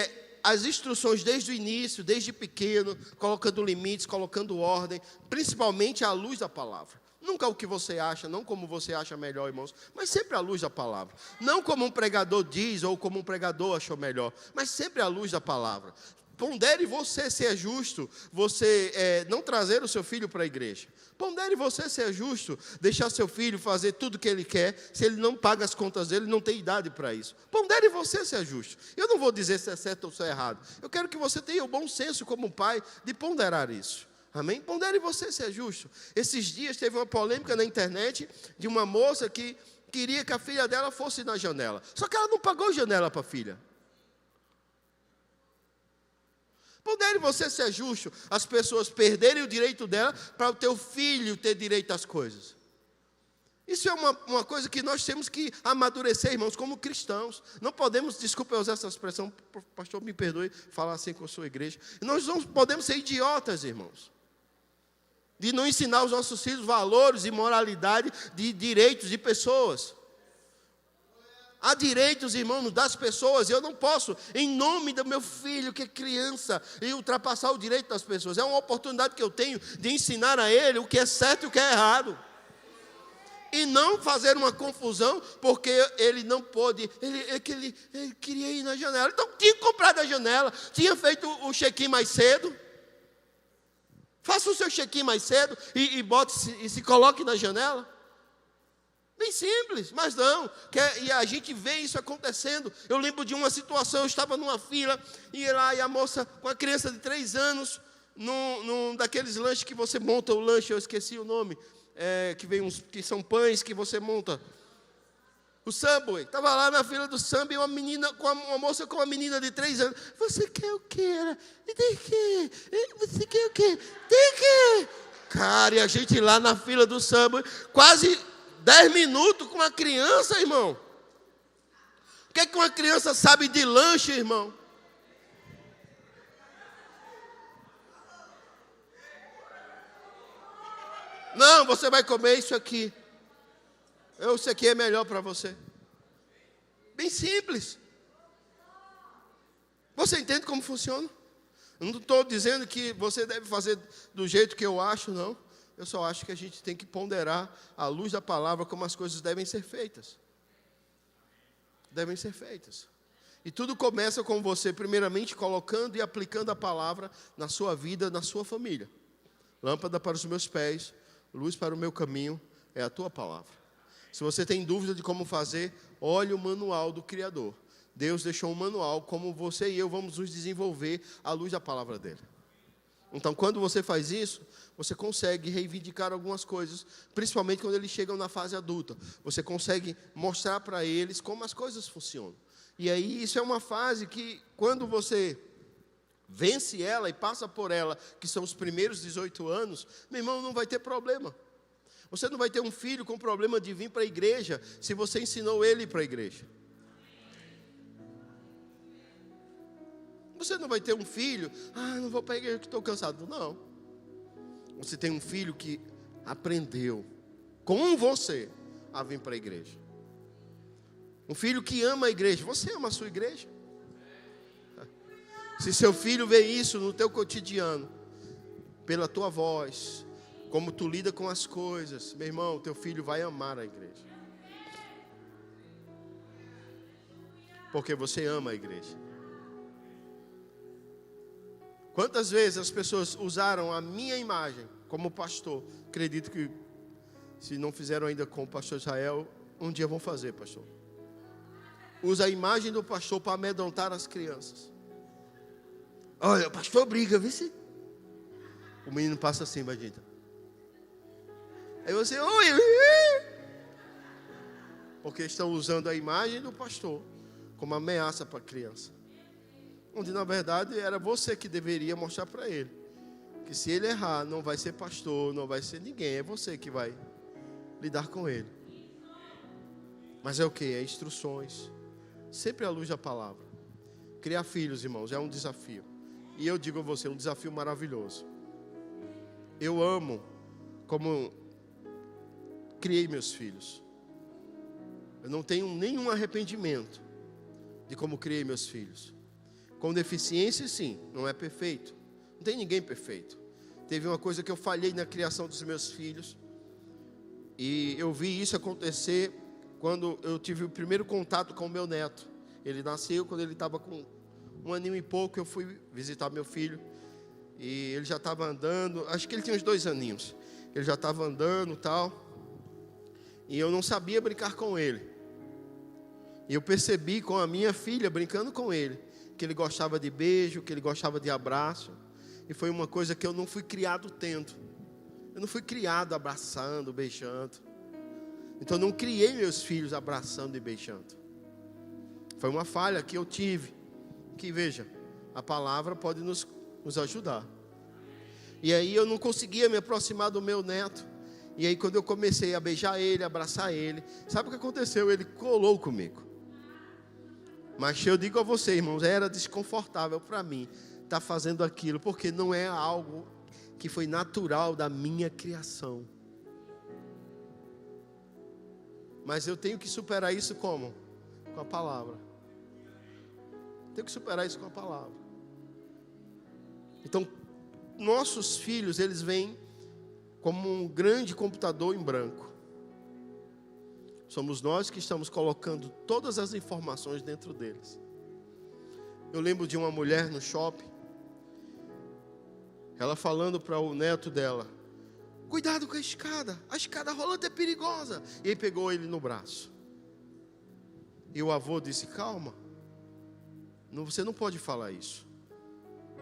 [SPEAKER 1] as instruções desde o início, desde pequeno, colocando limites, colocando ordem, principalmente à luz da palavra. Nunca o que você acha, não como você acha melhor, irmãos, mas sempre à luz da palavra. Não como um pregador diz ou como um pregador achou melhor, mas sempre à luz da palavra. Pondere você ser justo, você não trazer o seu filho para a igreja. Pondere você ser justo, deixar seu filho fazer tudo o que ele quer, se ele não paga as contas dele, não tem idade para isso. Pondere você ser justo. Eu não vou dizer se é certo ou se é errado. Eu quero que você tenha o bom senso como pai de ponderar isso. Amém? Pondere você ser justo. Esses dias teve uma polêmica na internet de uma moça que queria que a filha dela fosse na janela. Só que ela não pagou janela para a filha. Pondere você ser justo, as pessoas perderem o direito dela para o teu filho ter direito às coisas. Isso é uma coisa que nós temos que amadurecer, irmãos, como cristãos. Não podemos, desculpa eu usar essa expressão, pastor, me perdoe falar assim com a sua igreja. Nós não podemos ser idiotas, irmãos, de não ensinar aos nossos filhos valores e moralidade de direitos de pessoas. Há direitos, irmãos, das pessoas. Eu não posso, em nome do meu filho, que é criança, e ultrapassar o direito das pessoas. É uma oportunidade que eu tenho de ensinar a ele o que é certo e o que é errado. E não fazer uma confusão, porque ele não pôde, ele queria ir na janela. Então tinha comprado a janela, tinha feito o check-in mais cedo. Faça o seu check-in mais cedo e se coloque na janela. Bem simples, mas não. E a gente vê isso acontecendo. Eu lembro de uma situação, eu estava numa fila, e a moça com a criança de 3 anos, num daqueles lanches que você monta o lanche, eu esqueci o nome. Que são pães que você monta. O Subway. Estava lá na fila do Subway, uma moça com uma menina de 3 anos. Você quer o quê? Tem que. Você quer o quê? Tem que. Cara, e a gente lá na fila do Subway, quase 10 minutos com uma criança, irmão. O que é que uma criança sabe de lanche, irmão? Não, você vai comer isso aqui. Isso aqui é melhor para você. Bem simples. Você entende como funciona? Eu não estou dizendo que você deve fazer do jeito que eu acho, não. Eu só acho que a gente tem que ponderar à luz da palavra como as coisas devem ser feitas. Devem ser feitas. E tudo começa com você, primeiramente, colocando e aplicando a palavra na sua vida, na sua família. Lâmpada para os meus pés, luz para o meu caminho, é a tua palavra. Se você tem dúvida de como fazer, olhe o manual do Criador. Deus deixou um manual, como você e eu vamos nos desenvolver à luz da palavra dele. Então, quando você faz isso, você consegue reivindicar algumas coisas, principalmente quando eles chegam na fase adulta. Você consegue mostrar para eles como as coisas funcionam. E aí, isso é uma fase que, quando você vence ela e passa por ela, que são os primeiros 18 anos, meu irmão, não vai ter problema. Você não vai ter um filho com problema de vir para a igreja, se você ensinou ele para a igreja. Você não vai ter um filho, não vou para a igreja que estou cansado. Não. Você tem um filho que aprendeu com você a vir para a igreja. Um filho que ama a igreja. Você ama a sua igreja? Se seu filho vê isso no teu cotidiano, pela tua voz, como tu lida com as coisas, meu irmão, teu filho vai amar a igreja. Porque você ama a igreja. Quantas vezes as pessoas usaram a minha imagem como pastor? Acredito que, se não fizeram ainda com o pastor Israel, um dia vão fazer, pastor. Usa a imagem do pastor para amedrontar as crianças. Olha, o pastor briga, vê se. O menino passa assim, imagina. Aí você, oi. Porque estão usando a imagem do pastor como ameaça para a criança. Onde na verdade era você que deveria mostrar para ele que se ele errar, não vai ser pastor, não vai ser ninguém, é você que vai lidar com ele. Mas é o que? É instruções, sempre à luz da palavra. Criar filhos, irmãos, é um desafio. E eu digo a você, um desafio maravilhoso. Eu amo como criei meus filhos. Eu não tenho nenhum arrependimento de como criei meus filhos. Com deficiência, sim, não é perfeito. Não tem ninguém perfeito. Teve uma coisa que eu falhei na criação dos meus filhos. E eu vi isso acontecer quando eu tive o primeiro contato com o meu neto. Ele nasceu quando ele estava com 1 aninho e pouco. Eu fui visitar meu filho. E ele já estava andando. Acho que ele tinha uns 2 aninhos. Ele já estava andando e tal. E eu não sabia brincar com ele. E eu percebi com a minha filha, brincando com ele, que ele gostava de beijo, que ele gostava de abraço. E foi uma coisa que eu não fui criado tendo. Eu não fui criado abraçando, beijando. Então eu não criei meus filhos abraçando e beijando. Foi uma falha que eu tive. Que veja, a palavra pode nos ajudar. E aí eu não conseguia me aproximar do meu neto. E aí quando eu comecei a beijar ele, abraçar ele, sabe o que aconteceu? Ele colou comigo. Mas eu digo a você, irmãos, era desconfortável para mim estar fazendo aquilo, porque não é algo que foi natural da minha criação. Mas eu tenho que superar isso como? Com a palavra. Tenho que superar isso com a palavra. Então, nossos filhos, eles vêm como um grande computador em branco. Somos nós que estamos colocando todas as informações dentro deles. Eu lembro de uma mulher no shopping, ela falando para o neto dela: cuidado com a escada rolante é perigosa. E aí pegou ele no braço. E o avô disse: calma, você não pode falar isso.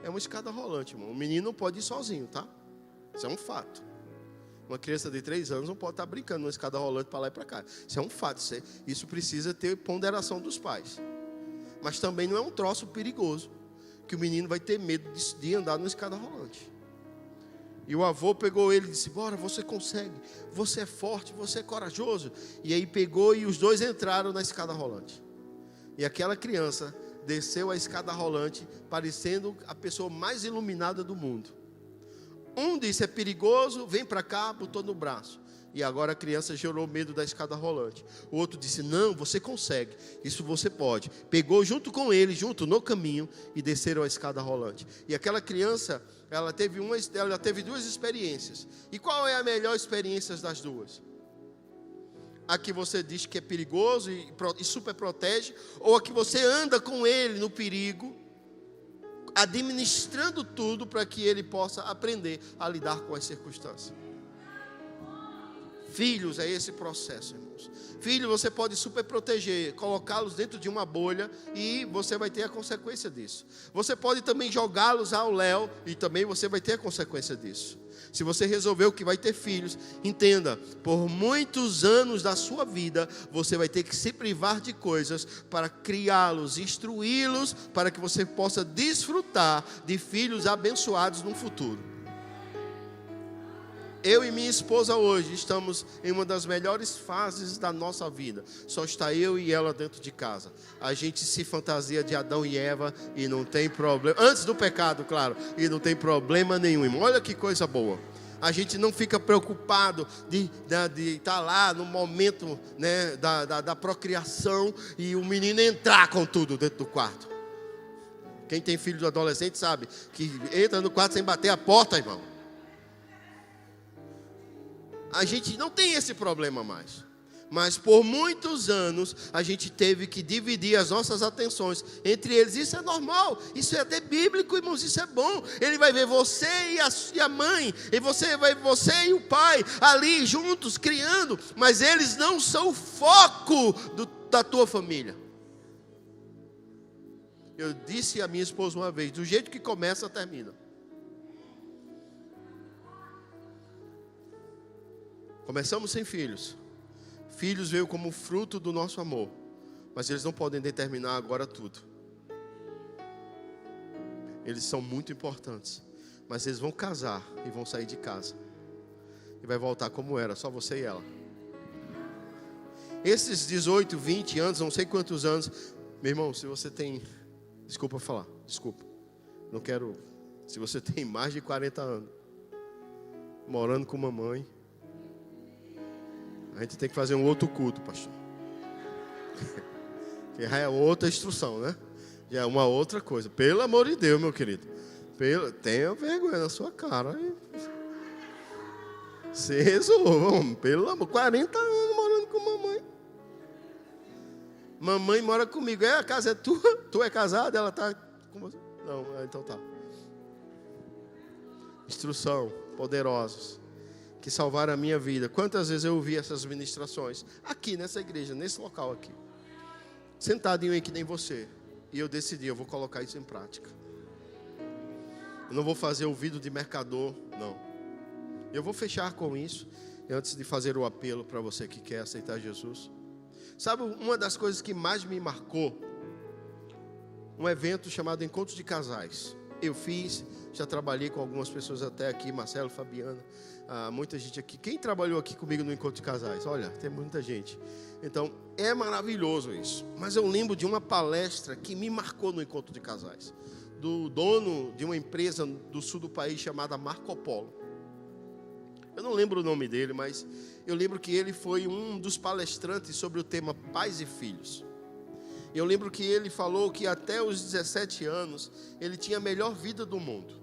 [SPEAKER 1] É uma escada rolante, irmão. O menino não pode ir sozinho, tá? Isso é um fato. Uma criança de 3 anos não pode estar brincando numa escada rolante para lá e para cá. Isso é um fato. Isso precisa ter ponderação dos pais. Mas também não é um troço perigoso, que o menino vai ter medo de andar numa escada rolante. E o avô pegou ele e disse: bora, você consegue, você é forte, você é corajoso. E aí pegou e os dois entraram na escada rolante. E aquela criança desceu a escada rolante, parecendo a pessoa mais iluminada do mundo. Um disse: é perigoso, vem para cá, botou no braço. E agora a criança gerou medo da escada rolante. O outro disse: não, você consegue, isso você pode. Pegou junto com ele, junto no caminho, e desceram a escada rolante. E aquela criança, ela teve 2 experiências. E qual é a melhor experiência das duas? A que você diz que é perigoso e super protege, ou a que você anda com ele no perigo, administrando tudo para que ele possa aprender a lidar com as circunstâncias. Filhos, é esse processo, irmãos. Filho, você pode super proteger, colocá-los dentro de uma bolha e você vai ter a consequência disso. Você pode também jogá-los ao léu e também você vai ter a consequência disso. Se você resolveu que vai ter filhos, entenda, por muitos anos da sua vida, você vai ter que se privar de coisas para criá-los, instruí-los, para que você possa desfrutar de filhos abençoados no futuro. Eu e minha esposa hoje estamos em uma das melhores fases da nossa vida. Só está eu e ela dentro de casa. A gente se fantasia de Adão e Eva e não tem problema. Antes do pecado, claro. E não tem problema nenhum, irmão. Olha que coisa boa. A gente não fica preocupado de estar lá no momento, né, da procriação e o menino entrar com tudo dentro do quarto. Quem tem filho de adolescente sabe que entra no quarto sem bater a porta, irmão. A gente não tem esse problema mais. Mas por muitos anos a gente teve que dividir as nossas atenções entre eles. Isso é normal, isso é até bíblico, irmãos, isso é bom. Ele vai ver você e a mãe, e você e o pai ali juntos criando, mas eles não são o foco da tua família. Eu disse à minha esposa uma vez: do jeito que começa, termina. Começamos sem filhos. Filhos veio como fruto do nosso amor, mas eles não podem determinar agora tudo. Eles são muito importantes, mas eles vão casar e vão sair de casa. E vai voltar como era, só você e ela. Esses 18, 20 anos, não sei quantos anos. Meu irmão, se você tem... Desculpa falar, desculpa. Não quero... Se você tem mais de 40 anos, morando com mamãe, a gente tem que fazer um outro culto, pastor. Que já é outra instrução, né? Já é uma outra coisa. Pelo amor de Deus, meu querido. Tenha vergonha na sua cara. Se resolvam, pelo amor. 40 anos morando com mamãe. Mamãe mora comigo. A casa é tua? Tu é casado? Ela está com você? Não, então tá. Instrução, poderosos, que salvaram a minha vida. Quantas vezes eu ouvi essas ministrações aqui nessa igreja, nesse local aqui, sentadinho aí que nem você, e eu decidi, eu vou colocar isso em prática. Eu não vou fazer ouvido de mercador, não. Eu vou fechar com isso, antes de fazer o apelo para você que quer aceitar Jesus. Sabe, uma das coisas que mais me marcou, um evento chamado Encontros de Casais. Eu fiz, já trabalhei com algumas pessoas até aqui, Marcelo, Fabiana, muita gente aqui. Quem trabalhou aqui comigo no Encontro de Casais? Olha, tem muita gente. Então, é maravilhoso isso. Mas eu lembro de uma palestra que me marcou no Encontro de Casais, do dono de uma empresa do sul do país chamada Marco Polo. Eu não lembro o nome dele, mas eu lembro que ele foi um dos palestrantes sobre o tema pais e filhos. Eu lembro que ele falou que até os 17 anos ele tinha a melhor vida do mundo.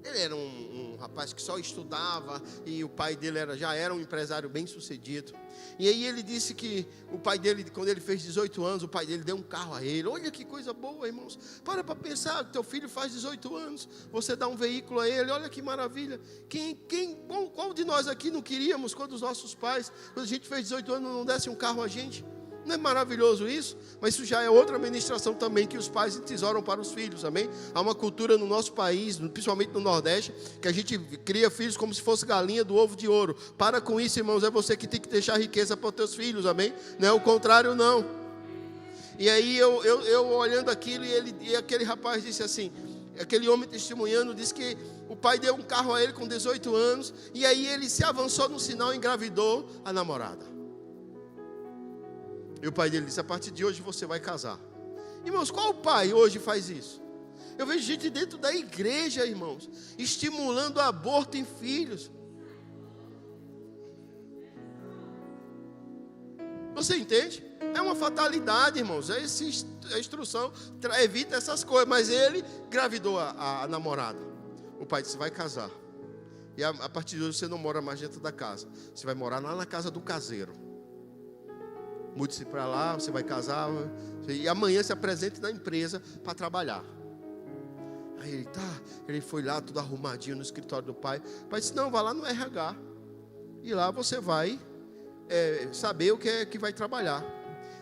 [SPEAKER 1] Ele era um rapaz que só estudava e o pai dele já era um empresário bem sucedido. E aí ele disse que o pai dele, quando ele fez 18 anos, o pai dele deu um carro a ele. Olha que coisa boa, irmãos. Para pensar, teu filho faz 18 anos, você dá um veículo a ele, olha que maravilha. Qual de nós aqui não queríamos, quando os nossos pais, quando a gente fez 18 anos, não desse um carro a gente? Não é maravilhoso isso? Mas isso já é outra ministração também, que os pais entesouram para os filhos, amém? Há uma cultura no nosso país, principalmente no Nordeste, que a gente cria filhos como se fosse galinha do ovo de ouro. Para com isso, irmãos, é você que tem que deixar riqueza para os teus filhos, amém? Não é o contrário, não. E aí eu olhando aquilo, e aquele rapaz disse assim, aquele homem testemunhando, disse que o pai deu um carro a ele com 18 anos, e aí ele se avançou no sinal e engravidou a namorada. E o pai dele disse, a partir de hoje você vai casar. Irmãos, qual pai hoje faz isso? Eu vejo gente dentro da igreja, irmãos, estimulando o aborto em filhos. Você entende? É uma fatalidade, irmãos. A instrução evita essas coisas. Mas ele engravidou a namorada. O pai disse, vai casar. E a partir de hoje você não mora mais dentro da casa. Você vai morar lá na casa do caseiro. Mude-se para lá, você vai casar. E amanhã se apresente na empresa para trabalhar. Aí ele foi lá, tudo arrumadinho no escritório do pai. O pai disse, não, vá lá no RH. E lá você vai saber o que é que vai trabalhar.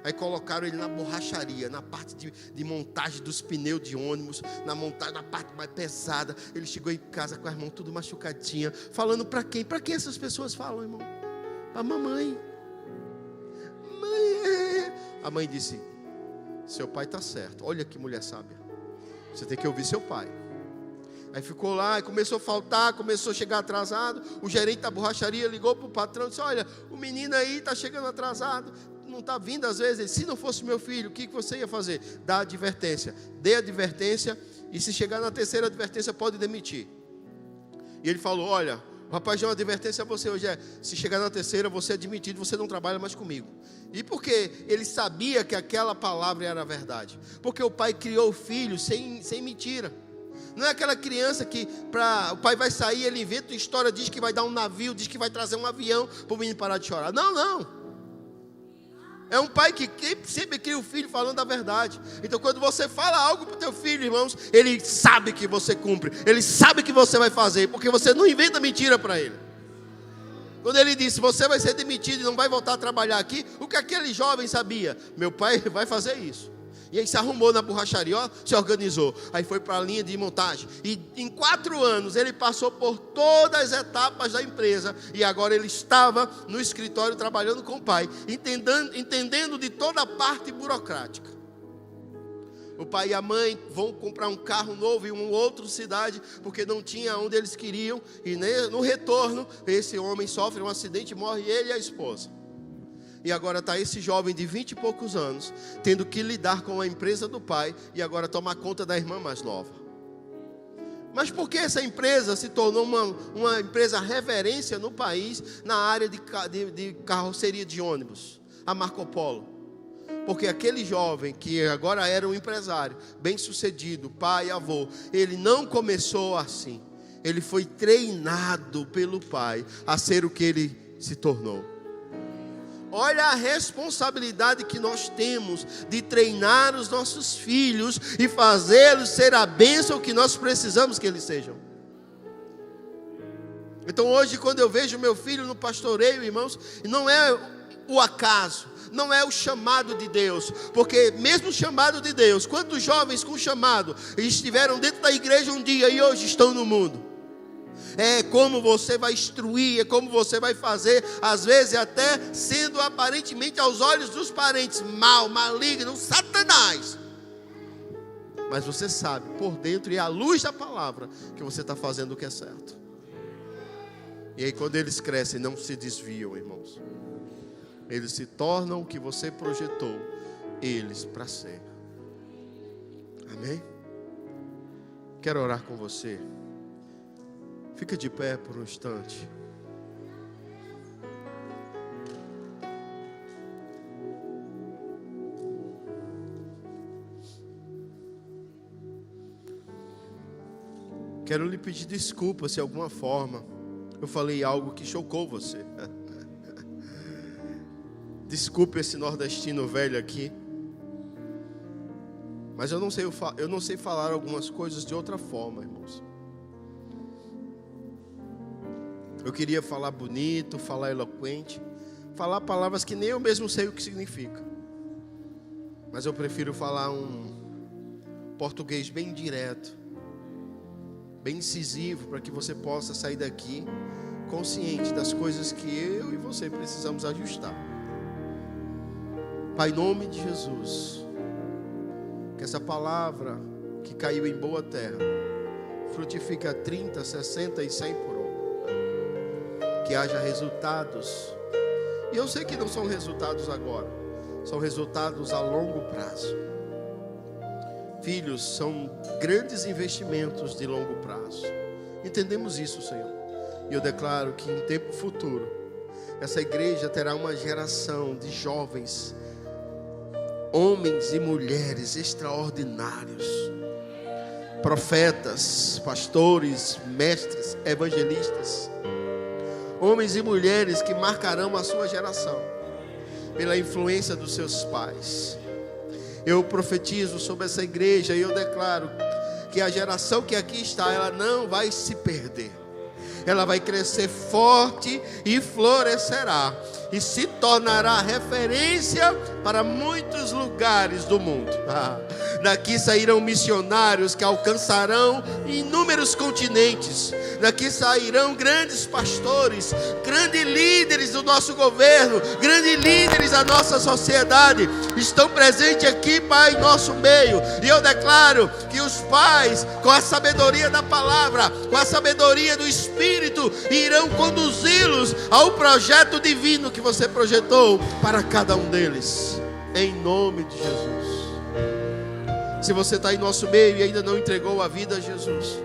[SPEAKER 1] Aí colocaram ele na borracharia, na parte de montagem dos pneus de ônibus, na parte mais pesada. Ele chegou em casa com as mãos tudo machucadinha, falando para quem? Para quem essas pessoas falam, irmão? Para a mamãe. A mãe disse, seu pai está certo. Olha que mulher sábia. Você tem que ouvir seu pai. Aí ficou lá e começou a faltar, começou a chegar atrasado. O gerente da borracharia ligou para o patrão e disse, olha, o menino aí está chegando atrasado, não está vindo às vezes. Se não fosse meu filho, o que você ia fazer? Dá advertência. Dê advertência e se chegar na terceira advertência pode demitir. E ele falou, olha, o rapaz deu uma advertência a você hoje, se chegar na terceira você é demitido, você não trabalha mais comigo. E por quê? Ele sabia que aquela palavra era a verdade. Porque o pai criou o filho sem mentira. Não é aquela criança que o pai vai sair, ele inventa uma história, diz que vai dar um navio, diz que vai trazer um avião para o menino parar de chorar. Não. É um pai que sempre cria o filho falando a verdade. Então quando você fala algo para o teu filho, irmãos, ele sabe que você cumpre. Ele sabe que você vai fazer, porque você não inventa mentira para ele. Quando ele disse, você vai ser demitido e não vai voltar a trabalhar aqui, o que aquele jovem sabia? Meu pai vai fazer isso. E aí se arrumou na borracharia, se organizou. Aí foi para a linha de montagem. E em 4 anos ele passou por todas as etapas da empresa. E agora ele estava no escritório trabalhando com o pai, entendendo de toda a parte burocrática. O pai e a mãe vão comprar um carro novo em uma outra cidade, porque não tinha onde eles queriam. E no retorno, esse homem sofre um acidente e morre ele e a esposa. E agora está esse jovem de 20 e poucos anos, tendo que lidar com a empresa do pai, e agora tomar conta da irmã mais nova. Mas por que essa empresa se tornou uma empresa referência no país, na área de carroceria de ônibus? A Marco Polo. Porque aquele jovem que agora era um empresário, bem sucedido, pai e avô, ele não começou assim. Ele foi treinado pelo pai a ser o que ele se tornou. Olha a responsabilidade que nós temos de treinar os nossos filhos e fazê-los ser a bênção que nós precisamos que eles sejam. Então hoje quando eu vejo meu filho no pastoreio, irmãos, não é o acaso, não é o chamado de Deus, porque mesmo o chamado de Deus, quantos jovens com chamado estiveram dentro da igreja um dia e hoje estão no mundo? É como você vai instruir, é como você vai fazer, às vezes até sendo aparentemente aos olhos dos parentes mal, maligno, Satanás. Mas você sabe por dentro e à luz da palavra que você está fazendo o que é certo. E aí quando eles crescem não se desviam, irmãos. Eles se tornam o que você projetou eles para ser. Amém? Quero orar com você. Fica de pé por um instante. Quero lhe pedir desculpa se de alguma forma eu falei algo que chocou você. Desculpe esse nordestino velho aqui. Mas eu não sei falar algumas coisas de outra forma, irmãos. Eu queria falar bonito, falar eloquente, falar palavras que nem eu mesmo sei o que significa. Mas eu prefiro falar um português bem direto, bem incisivo, para que você possa sair daqui consciente das coisas que eu e você precisamos ajustar. Pai, em nome de Jesus, que essa palavra que caiu em boa terra frutifique a 30, 60 e 100 por um. Que haja resultados. E eu sei que não são resultados agora, são resultados a longo prazo. Filhos, são grandes investimentos de longo prazo. Entendemos isso, Senhor. E eu declaro que em tempo futuro, essa igreja terá uma geração de jovens, homens e mulheres extraordinários, profetas, pastores, mestres, evangelistas, homens e mulheres que marcarão a sua geração pela influência dos seus pais. Eu profetizo sobre essa igreja e eu declaro que a geração que aqui está, ela não vai se perder. Ela vai crescer forte e florescerá e se tornará referência para muitos lugares do mundo. Daqui sairão missionários que alcançarão inúmeros continentes. Daqui sairão grandes pastores, grandes líderes do nosso governo, grandes líderes da nossa sociedade. Estão presentes aqui, Pai, em nosso meio. E eu declaro que os pais, com a sabedoria da palavra, com a sabedoria do Espírito, irão conduzi-los ao projeto divino que você projetou para cada um deles. Em nome de Jesus. Se você está em nosso meio e ainda não entregou a vida a Jesus,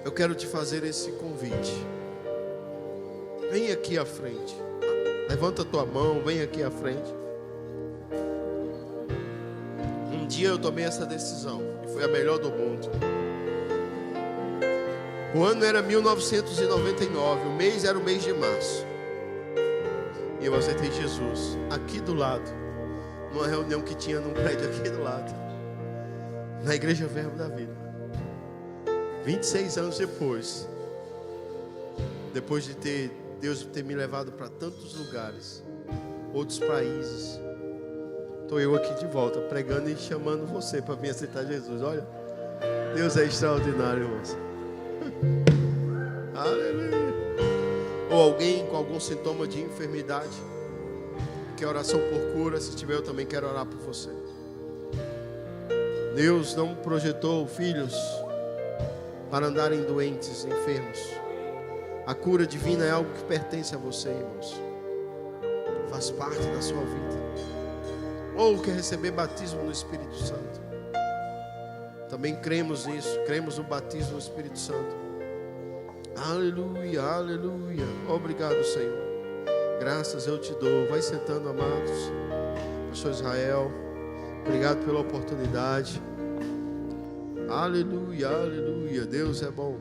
[SPEAKER 1] eu quero te fazer esse convite. Vem aqui à frente. Levanta a tua mão, vem aqui à frente. Um dia eu tomei essa decisão e foi a melhor do mundo. O ano era 1999, o mês era o mês de março. E eu aceitei Jesus aqui do lado, numa reunião que tinha num prédio aqui do lado, na Igreja Verbo da Vida. 26 anos depois de Deus ter me levado para tantos lugares, outros países, estou eu aqui de volta, pregando e chamando você para vir aceitar Jesus. Olha, Deus é extraordinário, irmãos. Aleluia. Ou alguém com algum sintoma de enfermidade, quer oração por cura? Se tiver, eu também quero orar por você. Deus não projetou filhos para andarem doentes, enfermos. A cura divina é algo que pertence a você, irmãos. Faz parte da sua vida. Ou quer receber batismo no Espírito Santo? Também cremos nisso, cremos no batismo no Espírito Santo. Aleluia, aleluia. Obrigado, Senhor. Graças eu te dou. Vai sentando, amados. Pastor Israel, obrigado pela oportunidade. Aleluia, aleluia. Deus é bom.